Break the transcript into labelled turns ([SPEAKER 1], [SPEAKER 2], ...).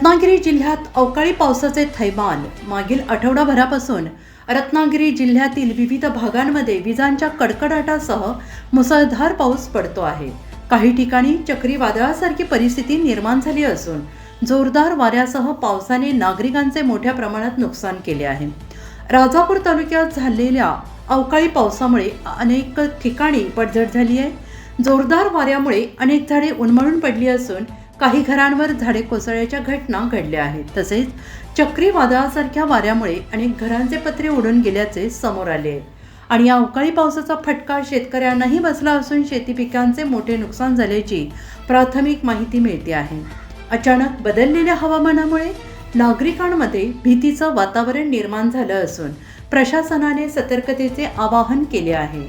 [SPEAKER 1] रत्नागिरी जिल्ह्यात अवकाळी पावसाचे थैमान। मागील आठवडाभरापासून रत्नागिरी जिल्ह्यातील विविध भागांमध्ये विजांच्या कडकडाटासह मुसळधार पाऊस पडतो आहे। काही ठिकाणी चक्रीवादळासारखी परिस्थिती निर्माण झाली असून जोरदार वाऱ्यासह पावसाने नागरिकांचे मोठ्या प्रमाणात नुकसान केले आहे। राजापूर तालुक्यात झालेल्या अवकाळी पावसामुळे अनेक ठिकाणी पडझड झाली आहे। जोरदार वाऱ्यामुळे अनेक झाडे उन्मळून पडली असून काही घरांवर झाडे कोसळण्याच्या घटना घडल्या आहेत। तसेच चक्रीवादळासारख्या वाऱ्यामुळे अनेक घरांचे पत्रे उडून गेल्याचे समोर आले आहे आणि या अवकाळी पावसाचा फटका शेतकऱ्यांनाही बसला असून शेती पिकांचे मोठे नुकसान झाल्याची प्राथमिक माहिती मिळते आहे। अचानक बदललेल्या हवामानामुळे नागरिकांमध्ये भीतीचं वातावरण निर्माण झालं असून प्रशासनाने सतर्कतेचे आवाहन केले आहे।